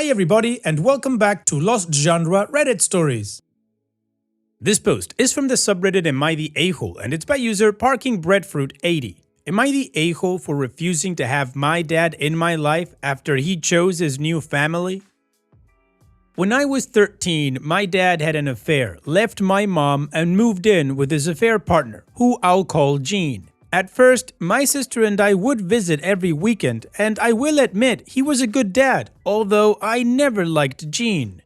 Hi everybody and welcome back to Lost Genre Reddit Stories. This post is from the subreddit Am I the A-hole and it's by user ParkingBreadfruit80. Am I the a-hole for refusing to have my dad in my life after he chose his new family? When I was 13, my dad had an affair, left my mom and moved in with his affair partner, who I'll call Jean. At first, my sister and I would visit every weekend, and I will admit he was a good dad, although I never liked Jean.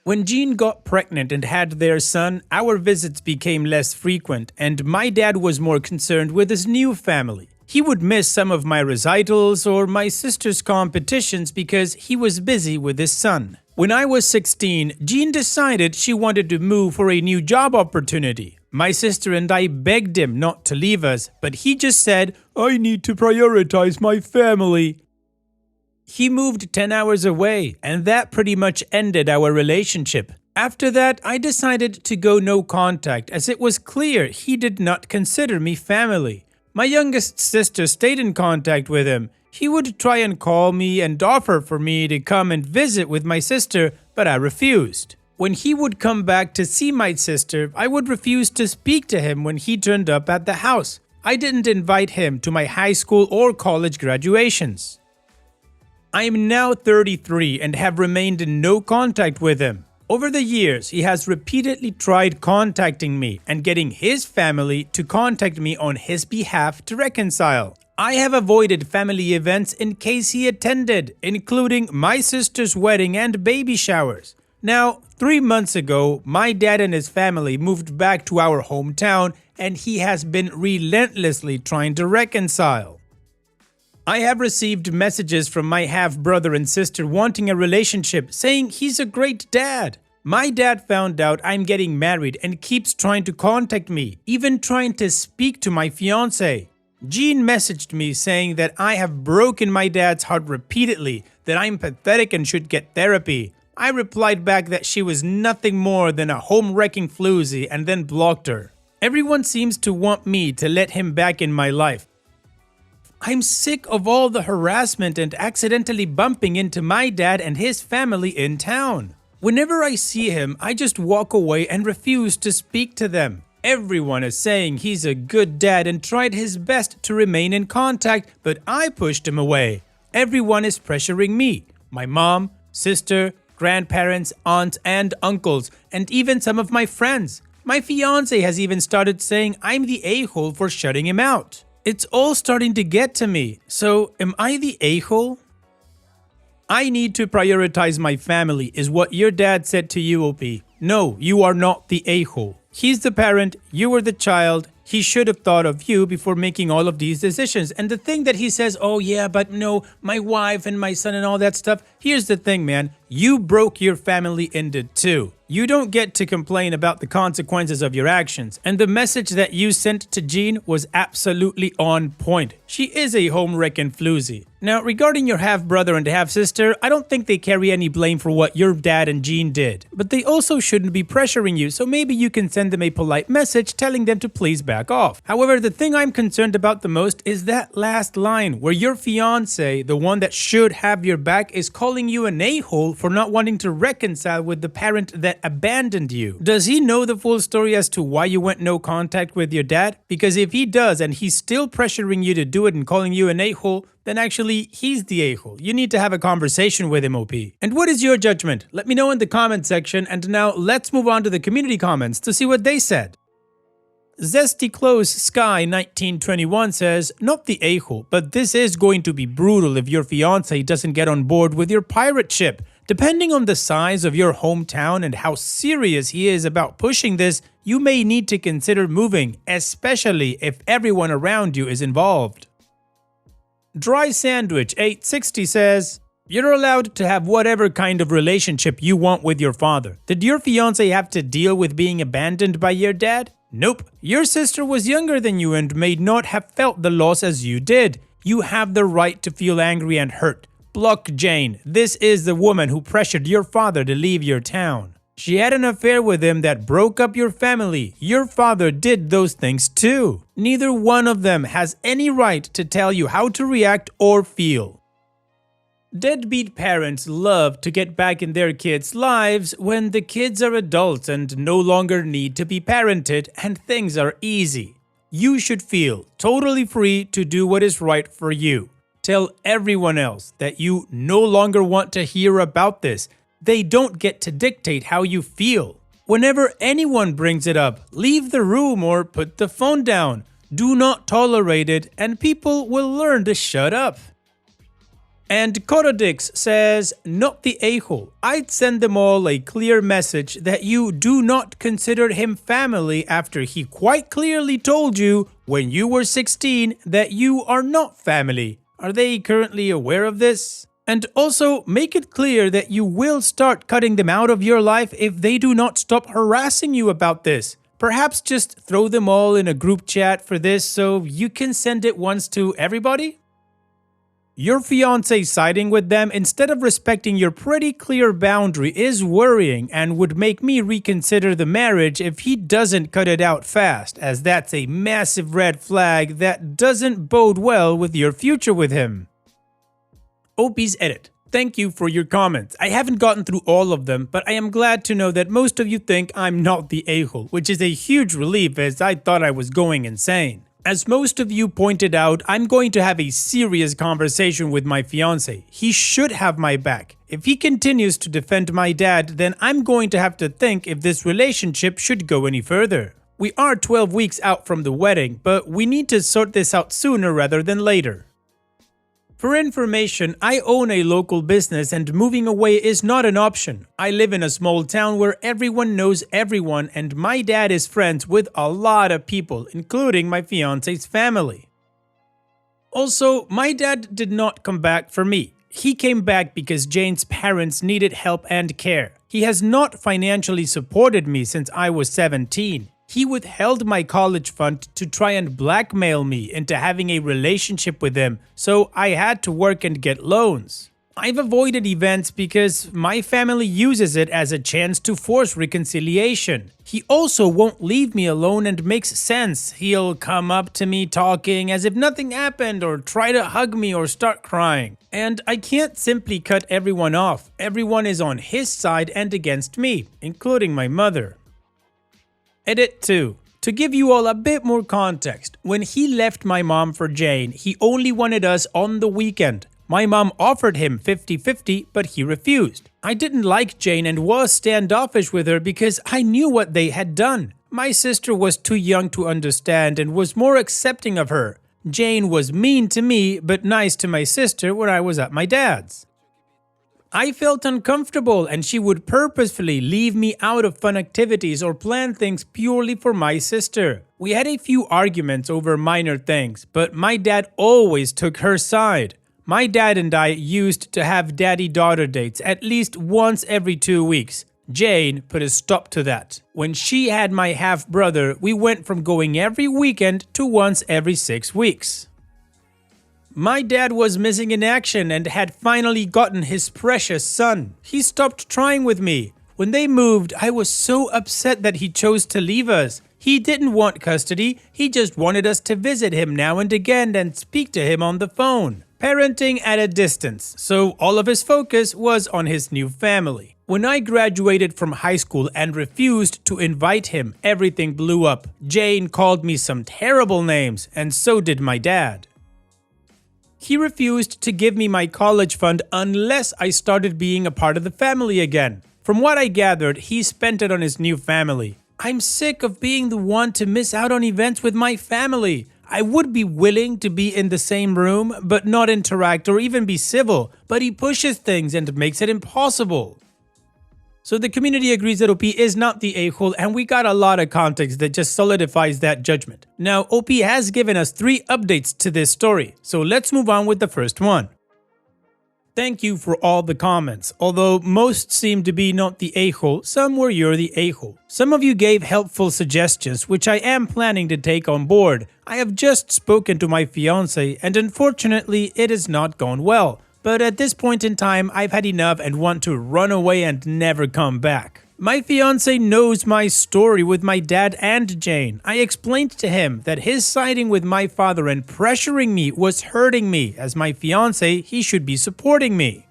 When Jean got pregnant and had their son, our visits became less frequent, and my dad was more concerned with his new family. He would miss some of my recitals or my sister's competitions because he was busy with his son. When I was 16, Jean decided she wanted to move for a new job opportunity. My sister and I begged him not to leave us, but he just said, "I need to prioritize my family." He moved 10 hours away, and that pretty much ended our relationship. After that, I decided to go no contact as it was clear he did not consider me family. My youngest sister stayed in contact with him. He would try and call me and offer for me to come and visit with my sister, but I refused. When he would come back to see my sister, I would refuse to speak to him when he turned up at the house. I didn't invite him to my high school or college graduations. I am now 33 and have remained in no contact with him. Over the years, he has repeatedly tried contacting me and getting his family to contact me on his behalf to reconcile. I have avoided family events in case he attended, including my sister's wedding and baby showers. Now, 3 months ago, my dad and his family moved back to our hometown and he has been relentlessly trying to reconcile. I have received messages from my half-brother and sister wanting a relationship, saying he's a great dad. My dad found out I'm getting married and keeps trying to contact me, even trying to speak to my fiancé. Jean messaged me saying that I have broken my dad's heart repeatedly, that I'm pathetic and should get therapy. I replied back that she was nothing more than a home-wrecking floozy and then blocked her. Everyone seems to want me to let him back in my life. I'm sick of all the harassment and accidentally bumping into my dad and his family in town. Whenever I see him, I just walk away and refuse to speak to them. Everyone is saying he's a good dad and tried his best to remain in contact, but I pushed him away. Everyone is pressuring me, my mom, sister, grandparents, aunts, and uncles, and even some of my friends. My fiancé has even started saying I'm the a-hole for shutting him out. It's all starting to get to me. So, am I the a-hole? I need to prioritize my family is what your dad said to you, OP. No, you are not the a-hole. He's the parent, you were the child. He should have thought of you before making all of these decisions. And the thing that he says, oh yeah, but no, my wife and my son and all that stuff. Here's the thing, man. You broke your family into two. You don't get to complain about the consequences of your actions. And the message that you sent to Jean was absolutely on point. She is a home-wrecking floozy. Now, regarding your half-brother and half-sister, I don't think they carry any blame for what your dad and Jean did. But they also shouldn't be pressuring you, so maybe you can send them a polite message telling them to please back off. However, the thing I'm concerned about the most is that last line where your fiancé, the one that should have your back, is calling you an a-hole for not wanting to reconcile with the parent that abandoned you. Does he know the full story as to why you went no contact with your dad? Because if he does and he's still pressuring you to do it and calling you an a-hole, then actually he's the a-hole. You need to have a conversation with him, OP. And what is your judgment? Let me know in the comment section, and now let's move on to the community comments to see what they said. Zesty Close Sky 1921 says, not the a-hole, but this is going to be brutal if your fiancé doesn't get on board with your pirate ship. Depending on the size of your hometown and how serious he is about pushing this, you may need to consider moving, especially if everyone around you is involved. Dry Sandwich 860 says, you're allowed to have whatever kind of relationship you want with your father. Did your fiancé have to deal with being abandoned by your dad? Nope. Your sister was younger than you and may not have felt the loss as you did. You have the right to feel angry and hurt. Block Jane. This is the woman who pressured your father to leave your town. She had an affair with him that broke up your family. Your father did those things too. Neither one of them has any right to tell you how to react or feel. Deadbeat parents love to get back in their kids' lives when the kids are adults and no longer need to be parented and things are easy. You should feel totally free to do what is right for you. Tell everyone else that you no longer want to hear about this. They don't get to dictate how you feel. Whenever anyone brings it up, leave the room or put the phone down. Do not tolerate it and people will learn to shut up. And Cotodix says, not the a-hole. I'd send them all a clear message that you do not consider him family after he quite clearly told you when you were 16 that you are not family. Are they currently aware of this? And also make it clear that you will start cutting them out of your life if they do not stop harassing you about this. Perhaps just throw them all in a group chat for this so you can send it once to everybody? Your fiancé siding with them instead of respecting your pretty clear boundary is worrying and would make me reconsider the marriage if he doesn't cut it out fast, as that's a massive red flag that doesn't bode well with your future with him. OP's edit. Thank you for your comments. I haven't gotten through all of them, but I am glad to know that most of you think I'm not the a-hole, which is a huge relief as I thought I was going insane. As most of you pointed out, I'm going to have a serious conversation with my fiancé. He should have my back. If he continues to defend my dad, then I'm going to have to think if this relationship should go any further. We are 12 weeks out from the wedding, but we need to sort this out sooner rather than later. For information, I own a local business and moving away is not an option. I live in a small town where everyone knows everyone and my dad is friends with a lot of people, including my fiance's family. Also, my dad did not come back for me. He came back because Jane's parents needed help and care. He has not financially supported me since I was 17. He withheld my college fund to try and blackmail me into having a relationship with him, so I had to work and get loans. I've avoided events because my family uses it as a chance to force reconciliation. He also won't leave me alone and makes sense. He'll come up to me talking as if nothing happened or try to hug me or start crying. And I can't simply cut everyone off. Everyone is on his side and against me, including my mother. Edit 2. To give you all a bit more context, when he left my mom for Jane, he only wanted us on the weekend. My mom offered him 50-50, but he refused. I didn't like Jane and was standoffish with her because I knew what they had done. My sister was too young to understand and was more accepting of her. Jane was mean to me, but nice to my sister when I was at my dad's. I felt uncomfortable and she would purposefully leave me out of fun activities or plan things purely for my sister. We had a few arguments over minor things, but my dad always took her side. My dad and I used to have daddy-daughter dates at least once every 2 weeks. Jane put a stop to that. When she had my half-brother, we went from going every weekend to once every 6 weeks. My dad was missing in action and had finally gotten his precious son. He stopped trying with me. When they moved, I was so upset that he chose to leave us. He didn't want custody, he just wanted us to visit him now and again and speak to him on the phone. Parenting at a distance, so all of his focus was on his new family. When I graduated from high school and refused to invite him, everything blew up. Jane called me some terrible names, and so did my dad. He refused to give me my college fund unless I started being a part of the family again. From what I gathered, he spent it on his new family. I'm sick of being the one to miss out on events with my family. I would be willing to be in the same room, but not interact or even be civil, but he pushes things and makes it impossible. So the community agrees that OP is not the a-hole, and we got a lot of context that just solidifies that judgment. Now, OP has given us 3 updates to this story, so let's move on with the first one. Thank you for all the comments. Although most seem to be not the a-hole, some were you're the a-hole. Some of you gave helpful suggestions, which I am planning to take on board. I have just spoken to my fiancé, and unfortunately, it has not gone well. But at this point in time, I've had enough and want to run away and never come back. My fiance knows my story with my dad and Jane. I explained to him that his siding with my father and pressuring me was hurting me. As my fiance, he should be supporting me.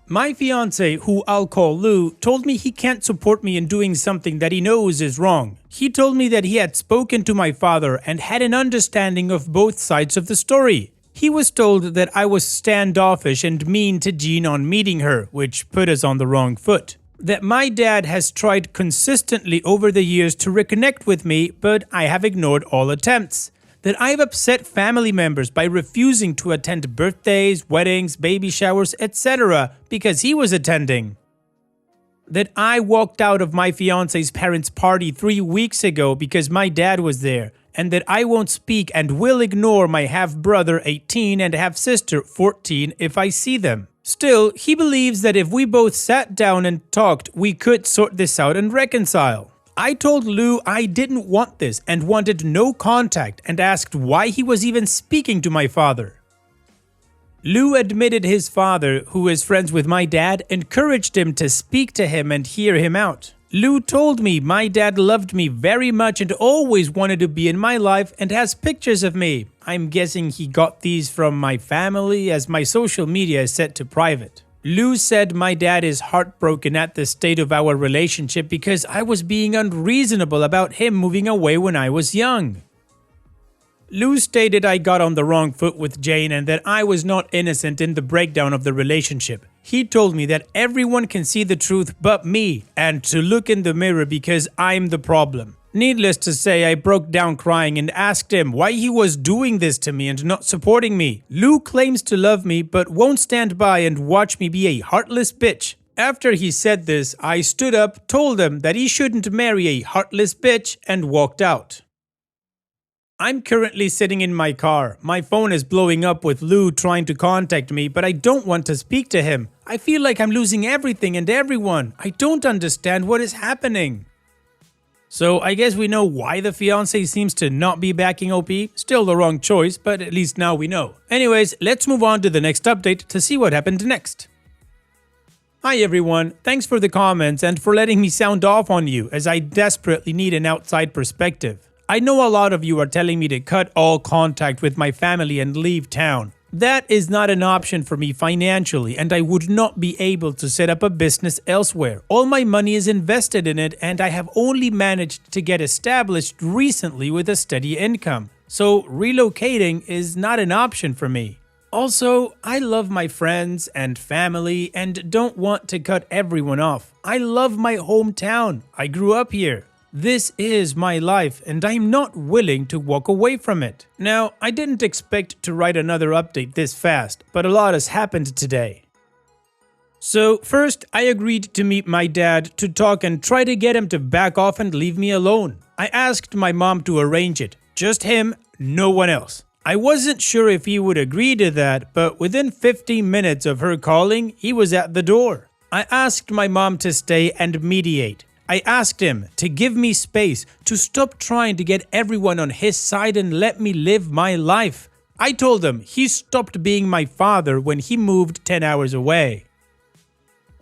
My fiance, who I'll call Lou, told me he can't support me in doing something that he knows is wrong. He told me that he had spoken to my father and had an understanding of both sides of the story. He was told that I was standoffish and mean to Jean on meeting her, which put us on the wrong foot. That my dad has tried consistently over the years to reconnect with me, but I have ignored all attempts. That I've upset family members by refusing to attend birthdays, weddings, baby showers, etc. because he was attending. That I walked out of my fiance's parents' party 3 weeks ago because my dad was there, and that I won't speak and will ignore my half-brother 18 and half-sister 14 if I see them. Still, he believes that if we both sat down and talked, we could sort this out and reconcile. I told Lou I didn't want this and wanted no contact and asked why he was even speaking to my father. Lou admitted his father, who is friends with my dad, encouraged him to speak to him and hear him out. Lou told me my dad loved me very much and always wanted to be in my life and has pictures of me. I'm guessing he got these from my family as my social media is set to private. Lou said my dad is heartbroken at the state of our relationship because I was being unreasonable about him moving away when I was young. Lou stated I got on the wrong foot with Jane and that I was not innocent in the breakdown of the relationship. He told me that everyone can see the truth but me and to look in the mirror because I'm the problem. Needless to say, I broke down crying and asked him why he was doing this to me and not supporting me. Lou claims to love me but won't stand by and watch me be a heartless bitch. After he said this, I stood up, told him that he shouldn't marry a heartless bitch and walked out. I'm currently sitting in my car. My phone is blowing up with Lou trying to contact me, but I don't want to speak to him. I feel like I'm losing everything and everyone. I don't understand what is happening. So I guess we know why the fiancé seems to not be backing OP. Still the wrong choice, but at least now we know. Anyways, let's move on to the next update to see what happened next. Hi everyone, thanks for the comments and for letting me sound off on you as I desperately need an outside perspective. I know a lot of you are telling me to cut all contact with my family and leave town. That is not an option for me financially and I would not be able to set up a business elsewhere. All my money is invested in it and I have only managed to get established recently with a steady income. So relocating is not an option for me. Also, I love my friends and family and don't want to cut everyone off. I love my hometown. I grew up here. This is my life and I'm not willing to walk away from it. Now, I didn't expect to write another update this fast, but a lot has happened today. So first, I agreed to meet my dad to talk and try to get him to back off and leave me alone. I asked my mom to arrange it. Just him, no one else. I wasn't sure if he would agree to that, but within 15 minutes of her calling, he was at the door. I asked my mom to stay and mediate. I asked him to give me space, to stop trying to get everyone on his side and let me live my life. I told him he stopped being my father when he moved 10 hours away.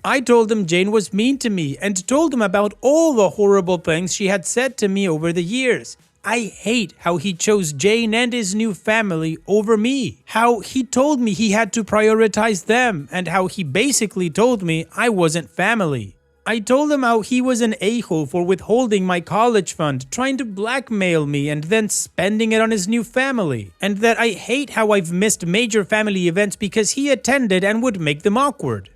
I told him Jane was mean to me and told him about all the horrible things she had said to me over the years. I hate how he chose Jane and his new family over me. How he told me he had to prioritize them and how he basically told me I wasn't family. I told him how he was an a-hole for withholding my college fund, trying to blackmail me and then spending it on his new family. And that I hate how I've missed major family events because he attended and would make them awkward.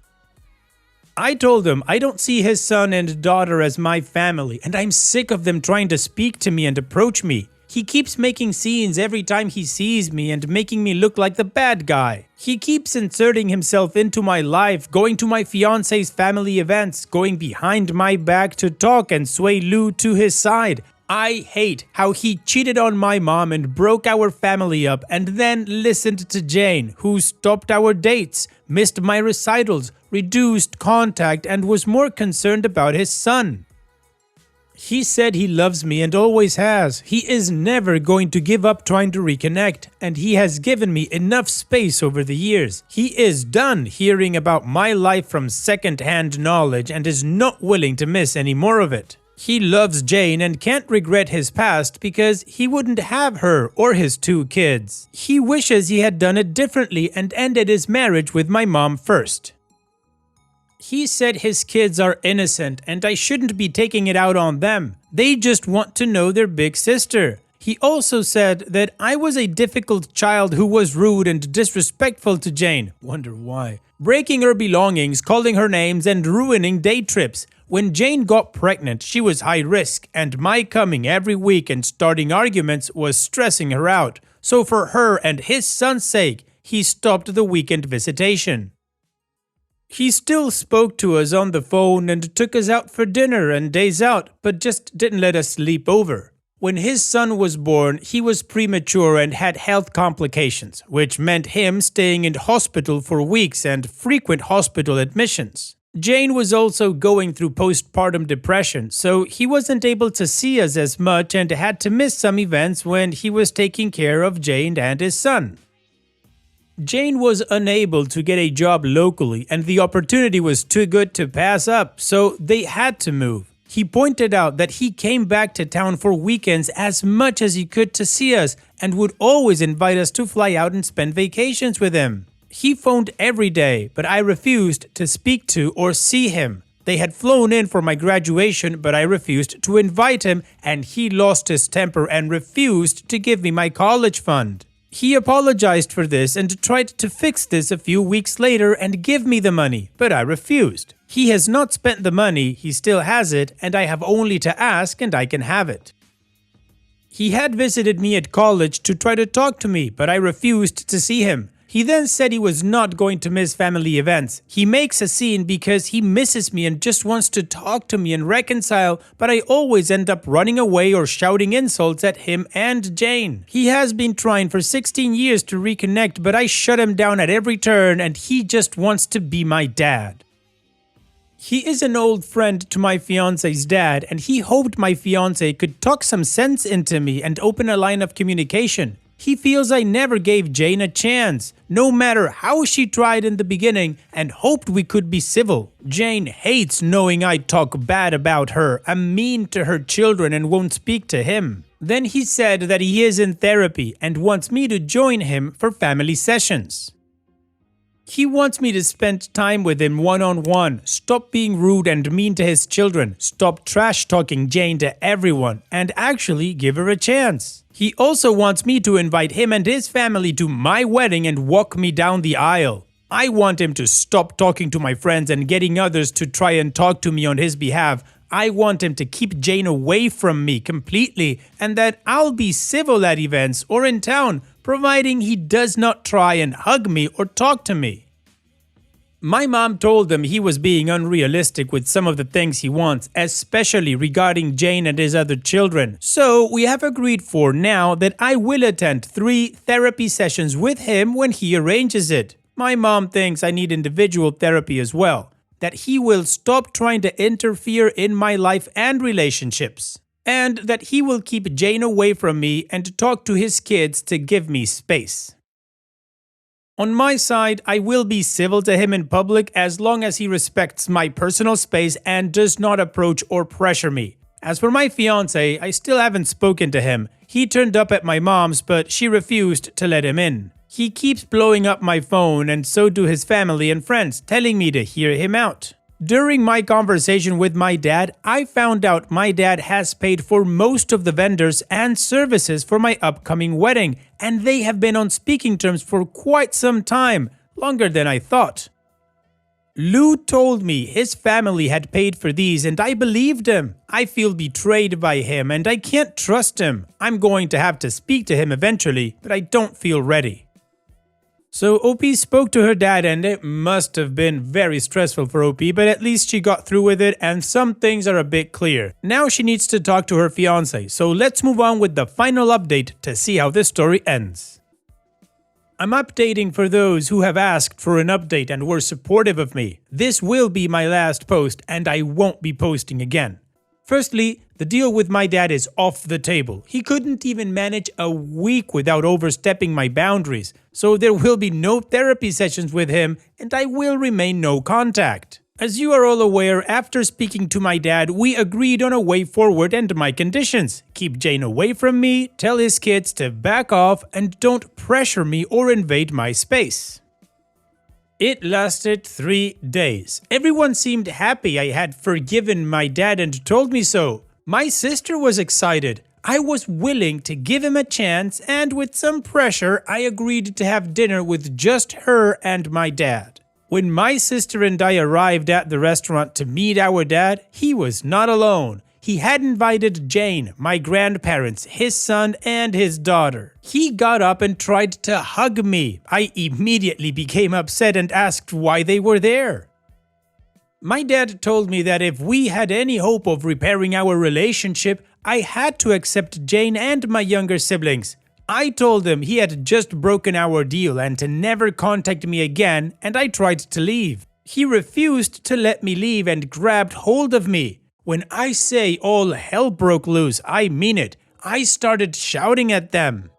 I told him I don't see his son and daughter as my family and I'm sick of them trying to speak to me and approach me. He keeps making scenes every time he sees me and making me look like the bad guy. He keeps inserting himself into my life, going to my fiance's family events, going behind my back to talk and sway Lou to his side. I hate how he cheated on my mom and broke our family up and then listened to Jane, who stopped our dates, missed my recitals, reduced contact and was more concerned about his son. He said he loves me and always has. He is never going to give up trying to reconnect, and he has given me enough space over the years. He is done hearing about my life from second-hand knowledge and is not willing to miss any more of it. He loves Jane and can't regret his past because he wouldn't have her or his 2 kids. He wishes he had done it differently and ended his marriage with my mom first. He said his kids are innocent and I shouldn't be taking it out on them. They just want to know their big sister. He also said that I was a difficult child who was rude and disrespectful to Jane. Wonder why. Breaking her belongings, calling her names, and ruining day trips. When Jane got pregnant, she was high risk, and my coming every week and starting arguments was stressing her out. So for her and his son's sake, he stopped the weekend visitation. He still spoke to us on the phone and took us out for dinner and days out, but just didn't let us sleep over. When his son was born, he was premature and had health complications, which meant him staying in hospital for weeks and frequent hospital admissions. Jane was also going through postpartum depression, so he wasn't able to see us as much and had to miss some events when he was taking care of Jane and his son. Jane was unable to get a job locally and the opportunity was too good to pass up, so they had to move. He pointed out that he came back to town for weekends as much as he could to see us and would always invite us to fly out and spend vacations with him. He phoned every day, but I refused to speak to or see him. They had flown in for my graduation, but I refused to invite him and he lost his temper and refused to give me my college fund. He apologized for this and tried to fix this a few weeks later and give me the money, but I refused. He has not spent the money, he still has it, and I have only to ask and I can have it. He had visited me at college to try to talk to me, but I refused to see him. He then said he was not going to miss family events. He makes a scene because he misses me and just wants to talk to me and reconcile, but I always end up running away or shouting insults at him and Jane. He has been trying for 16 years to reconnect, but I shut him down at every turn and he just wants to be my dad. He is an old friend to my fiance's dad and he hoped my fiance could talk some sense into me and open a line of communication. He feels I never gave Jane a chance, no matter how she tried in the beginning, and hoped we could be civil. Jane hates knowing I talk bad about her, I'm mean to her children and won't speak to him. Then he said that he is in therapy and wants me to join him for family sessions. He wants me to spend time with him one-on-one, stop being rude and mean to his children, stop trash-talking Jane to everyone, and actually give her a chance. He also wants me to invite him and his family to my wedding and walk me down the aisle. I want him to stop talking to my friends and getting others to try and talk to me on his behalf. I want him to keep Jane away from me completely and that I'll be civil at events or in town, providing he does not try and hug me or talk to me. My mom told him he was being unrealistic with some of the things he wants, especially regarding Jane and his other children. So we have agreed for now that I will attend 3 therapy sessions with him when he arranges it. My mom thinks I need individual therapy as well, that he will stop trying to interfere in my life and relationships, and that he will keep Jane away from me and talk to his kids to give me space. On my side, I will be civil to him in public as long as he respects my personal space and does not approach or pressure me. As for my fiance, I still haven't spoken to him. He turned up at my mom's, but she refused to let him in. He keeps blowing up my phone and so do his family and friends, telling me to hear him out. During my conversation with my dad, I found out my dad has paid for most of the vendors and services for my upcoming wedding, and they have been on speaking terms for quite some time, longer than I thought. Lou told me his family had paid for these and I believed him. I feel betrayed by him and I can't trust him. I'm going to have to speak to him eventually, but I don't feel ready. So OP spoke to her dad and it must have been very stressful for OP, but at least she got through with it and some things are a bit clear. Now she needs to talk to her fiance, so let's move on with the final update to see how this story ends. I'm updating for those who have asked for an update and were supportive of me. This will be my last post and I won't be posting again. Firstly, the deal with my dad is off the table. He couldn't even manage a week without overstepping my boundaries, so there will be no therapy sessions with him and I will remain no contact. As you are all aware, after speaking to my dad, we agreed on a way forward and my conditions. Keep Jane away from me, tell his kids to back off, and don't pressure me or invade my space. It lasted 3 days. Everyone seemed happy I had forgiven my dad and told me so. My sister was excited. I was willing to give him a chance, and with some pressure, I agreed to have dinner with just her and my dad. When my sister and I arrived at the restaurant to meet our dad, he was not alone. He had invited Jane, my grandparents, his son, and his daughter. He got up and tried to hug me. I immediately became upset and asked why they were there. My dad told me that if we had any hope of repairing our relationship, I had to accept Jane and my younger siblings. I told him he had just broken our deal and to never contact me again, and I tried to leave. He refused to let me leave and grabbed hold of me. When I say all hell broke loose, I mean it. I started shouting at them.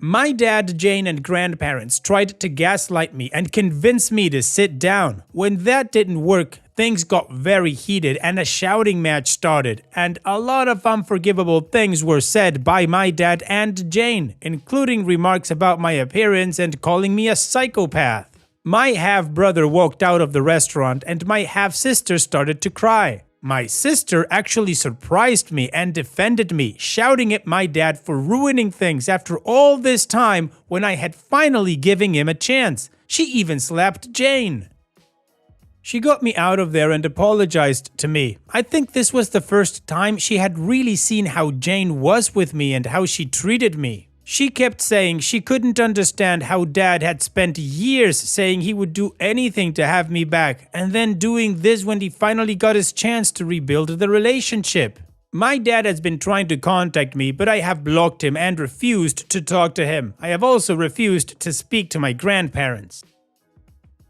My dad, Jane, and grandparents tried to gaslight me and convince me to sit down. When that didn't work, things got very heated and a shouting match started, and a lot of unforgivable things were said by my dad and Jane, including remarks about my appearance and calling me a psychopath. My half-brother walked out of the restaurant and my half-sister started to cry. My sister actually surprised me and defended me, shouting at my dad for ruining things after all this time when I had finally given him a chance. She even slapped Jane. She got me out of there and apologized to me. I think this was the first time she had really seen how Jane was with me and how she treated me. She kept saying she couldn't understand how Dad had spent years saying he would do anything to have me back, and then doing this when he finally got his chance to rebuild the relationship. My dad has been trying to contact me, but I have blocked him and refused to talk to him. I have also refused to speak to my grandparents.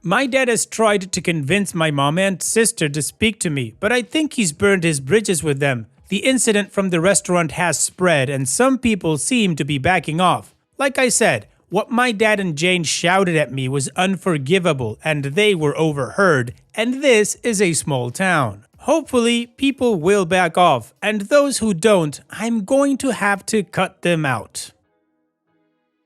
My dad has tried to convince my mom and sister to speak to me, but I think he's burned his bridges with them. The incident from the restaurant has spread and some people seem to be backing off. Like I said, what my dad and Jane shouted at me was unforgivable and they were overheard, and this is a small town. Hopefully, people will back off, and those who don't, I'm going to have to cut them out.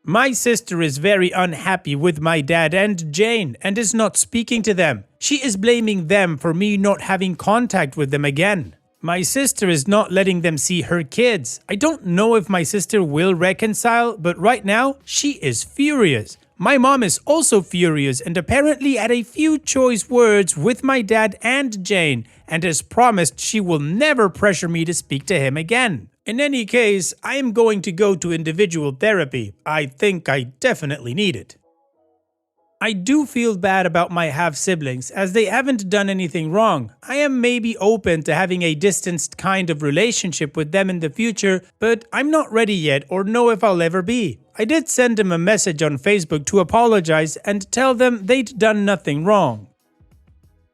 My sister is very unhappy with my dad and Jane and is not speaking to them. She is blaming them for me not having contact with them again. My sister is not letting them see her kids. I don't know if my sister will reconcile, but right now, she is furious. My mom is also furious and apparently had a few choice words with my dad and Jane and has promised she will never pressure me to speak to him again. In any case, I am going to go to individual therapy. I think I definitely need it. I do feel bad about my half-siblings as they haven't done anything wrong. I am maybe open to having a distanced kind of relationship with them in the future, but I'm not ready yet or know if I'll ever be. I did send them a message on Facebook to apologize and tell them they'd done nothing wrong.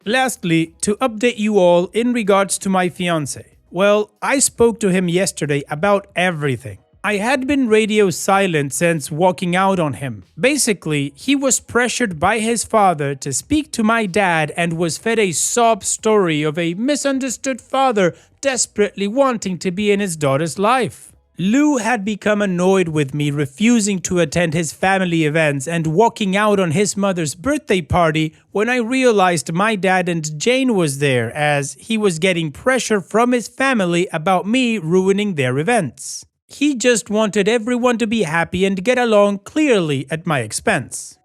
Lastly, to update you all in regards to my fiancé. Well, I spoke to him yesterday about everything. I had been radio silent since walking out on him. Basically, he was pressured by his father to speak to my dad and was fed a sob story of a misunderstood father desperately wanting to be in his daughter's life. Lou had become annoyed with me refusing to attend his family events and walking out on his mother's birthday party when I realized my dad and Jane was there, as he was getting pressure from his family about me ruining their events. He just wanted everyone to be happy and get along clearly at my expense.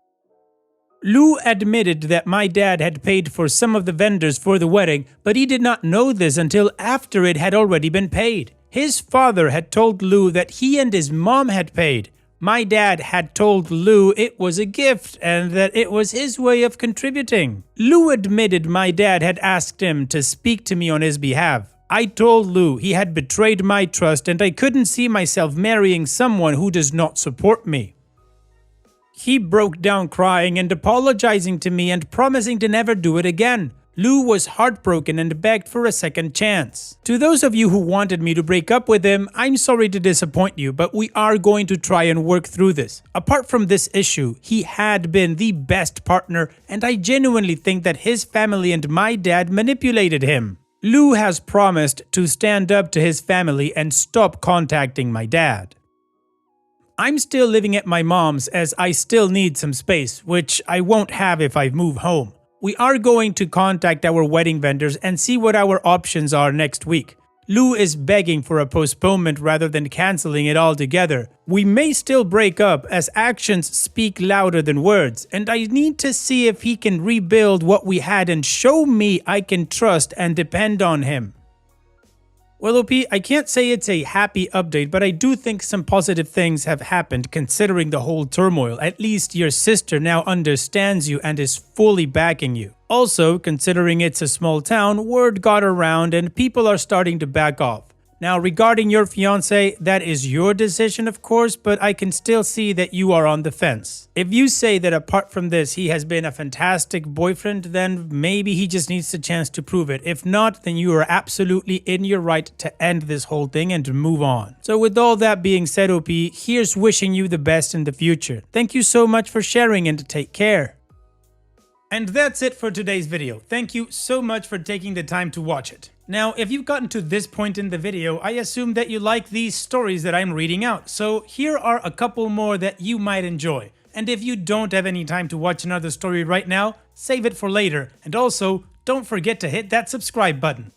Lou admitted that my dad had paid for some of the vendors for the wedding, but he did not know this until after it had already been paid. His father had told Lou that he and his mom had paid. My dad had told Lou it was a gift and that it was his way of contributing. Lou admitted my dad had asked him to speak to me on his behalf. I told Lou he had betrayed my trust and I couldn't see myself marrying someone who does not support me. He broke down crying and apologizing to me and promising to never do it again. Lou was heartbroken and begged for a second chance. To those of you who wanted me to break up with him, I'm sorry to disappoint you, but we are going to try and work through this. Apart from this issue, he had been the best partner, and I genuinely think that his family and my dad manipulated him. Lou has promised to stand up to his family and stop contacting my dad. I'm still living at my mom's as I still need some space, which I won't have if I move home. We are going to contact our wedding vendors and see what our options are next week. Lou is begging for a postponement rather than canceling it altogether. We may still break up as actions speak louder than words, and I need to see if he can rebuild what we had and show me I can trust and depend on him. Well, OP, I can't say it's a happy update, but I do think some positive things have happened considering the whole turmoil. At least your sister now understands you and is fully backing you. Also, considering it's a small town, word got around and people are starting to back off. Now, regarding your fiancé, that is your decision, of course, but I can still see that you are on the fence. If you say that apart from this, he has been a fantastic boyfriend, then maybe he just needs a chance to prove it. If not, then you are absolutely in your right to end this whole thing and to move on. So with all that being said, OP, here's wishing you the best in the future. Thank you so much for sharing and take care. And that's it for today's video. Thank you so much for taking the time to watch it. Now, if you've gotten to this point in the video, I assume that you like these stories that I'm reading out. So here are a couple more that you might enjoy. And if you don't have any time to watch another story right now, save it for later. And also, don't forget to hit that subscribe button.